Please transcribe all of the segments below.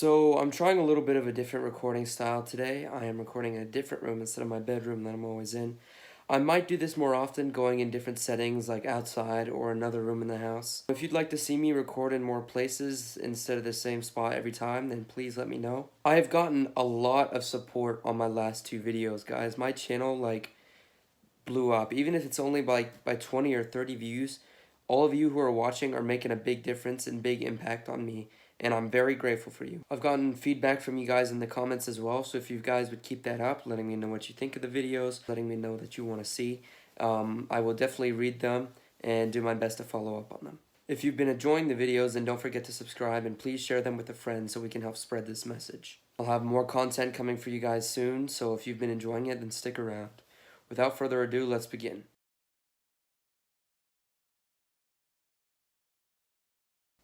So I'm trying a little bit of a different recording style today. I am recording in a different room instead of my bedroom that I'm always in. I might do this more often, going in different settings like outside or another room in the house. If you'd like to see me record in more places instead of the same spot every time, then please let me know. I have gotten a lot of support on my last two videos, guys. My channel blew up. Even if it's only by 20 or 30 views, all of you who are watching are making a big difference and big impact on me, and I'm very grateful for you. I've gotten feedback from you guys in the comments as well, so if you guys would keep that up, letting me know what you think of the videos, letting me know that you want to see, I will definitely read them and do my best to follow up on them. If you've been enjoying the videos, then don't forget to subscribe and please share them with a friend so we can help spread this message. I'll have more content coming for you guys soon, so if you've been enjoying it, then stick around. Without further ado, let's begin.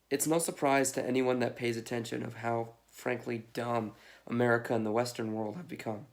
It's no surprise to anyone that pays attention of how, frankly, dumb America and the Western world have become.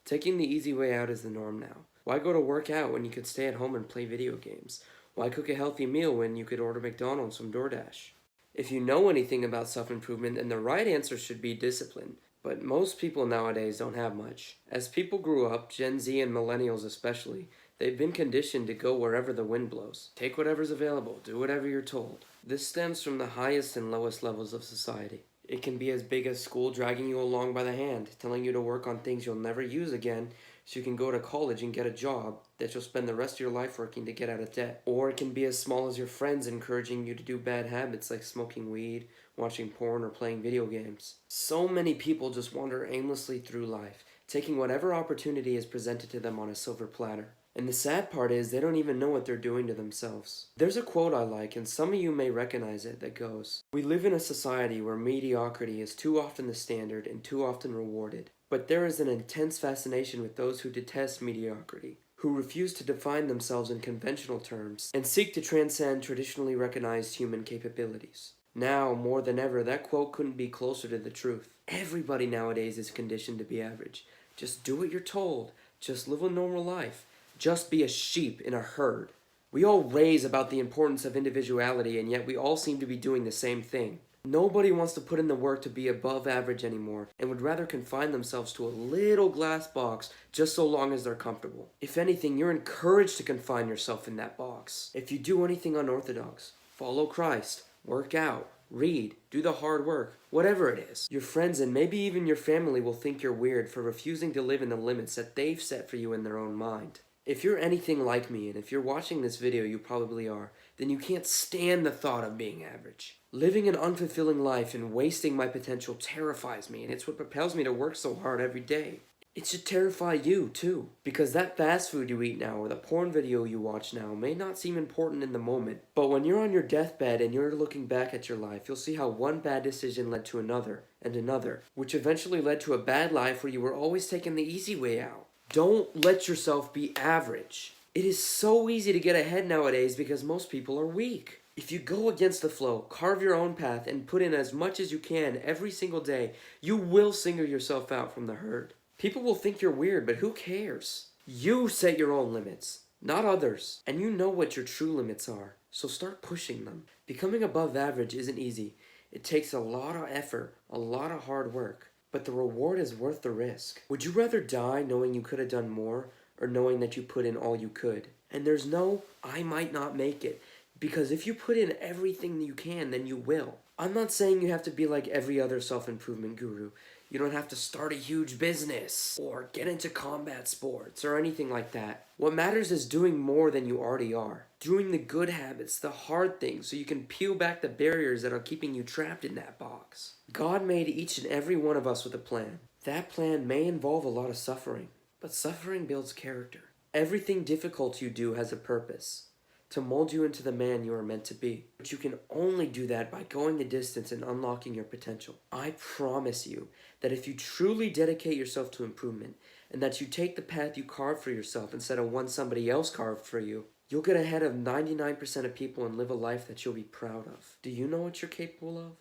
Taking the easy way out is the norm now. Why go to work out when you could stay at home and play video games? Why cook a healthy meal when you could order McDonald's from DoorDash? If you know anything about self-improvement, then the right answer should be discipline. But most people nowadays don't have much. As people grew up, Gen Z and millennials especially, they've been conditioned to go wherever the wind blows. Take whatever's available, do whatever you're told. This stems from the highest and lowest levels of society. It can be as big as school dragging you along by the hand, telling you to work on things you'll never use again so you can go to college and get a job that you'll spend the rest of your life working to get out of debt. Or it can be as small as your friends encouraging you to do bad habits like smoking weed, watching porn, or playing video games. So many people just wander aimlessly through life, taking whatever opportunity is presented to them on a silver platter. And the sad part is they don't even know what they're doing to themselves. There's a quote I like, and some of you may recognize it, that goes, "We live in a society where mediocrity is too often the standard and too often rewarded. But there is an intense fascination with those who detest mediocrity, who refuse to define themselves in conventional terms, and seek to transcend traditionally recognized human capabilities." Now, more than ever, that quote couldn't be closer to the truth. Everybody nowadays is conditioned to be average. Just do what you're told. Just live a normal life. Just be a sheep in a herd. We all raise about the importance of individuality, and yet we all seem to be doing the same thing. Nobody wants to put in the work to be above average anymore, and would rather confine themselves to a little glass box just so long as they're comfortable. If anything, you're encouraged to confine yourself in that box. If you do anything unorthodox, follow Christ, work out, read, do the hard work, whatever it is, your friends and maybe even your family will think you're weird for refusing to live in the limits that they've set for you in their own mind. If you're anything like me, and if you're watching this video, you probably are, then you can't stand the thought of being average. Living an unfulfilling life and wasting my potential terrifies me, and it's what propels me to work so hard every day. It should terrify you, too, because that fast food you eat now or the porn video you watch now may not seem important in the moment, but when you're on your deathbed and you're looking back at your life, you'll see how one bad decision led to another, and another, which eventually led to a bad life where you were always taking the easy way out. Don't let yourself be average. It is so easy to get ahead nowadays because most people are weak. If you go against the flow, carve your own path, and put in as much as you can every single day, you will single yourself out from the herd. People will think you're weird, but who cares? You set your own limits, not others. And you know what your true limits are, so start pushing them. Becoming above average isn't easy. It takes a lot of effort, a lot of hard work. But the reward is worth the risk. Would you rather die knowing you could have done more, or knowing that you put in all you could? And there's no, I might not make it, because if you put in everything you can, then you will. I'm not saying you have to be like every other self-improvement guru. You don't have to start a huge business, or get into combat sports, or anything like that. What matters is doing more than you already are. Doing the good habits, the hard things, so you can peel back the barriers that are keeping you trapped in that box. God made each and every one of us with a plan. That plan may involve a lot of suffering, but suffering builds character. Everything difficult you do has a purpose, to mold you into the man you are meant to be. But you can only do that by going the distance and unlocking your potential. I promise you that if you truly dedicate yourself to improvement, and that you take the path you carved for yourself instead of one somebody else carved for you, you'll get ahead of 99% of people and live a life that you'll be proud of. Do you know what you're capable of?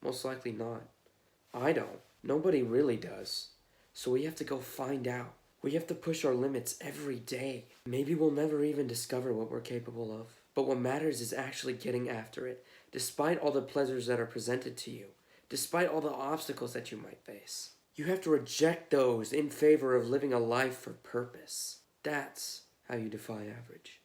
Most likely not. I don't. Nobody really does. So we have to go find out. We have to push our limits every day. Maybe we'll never even discover what we're capable of. But what matters is actually getting after it, despite all the pleasures that are presented to you. despite all the obstacles that you might face. You have to reject those in favor of living a life for purpose. That's how you defy average.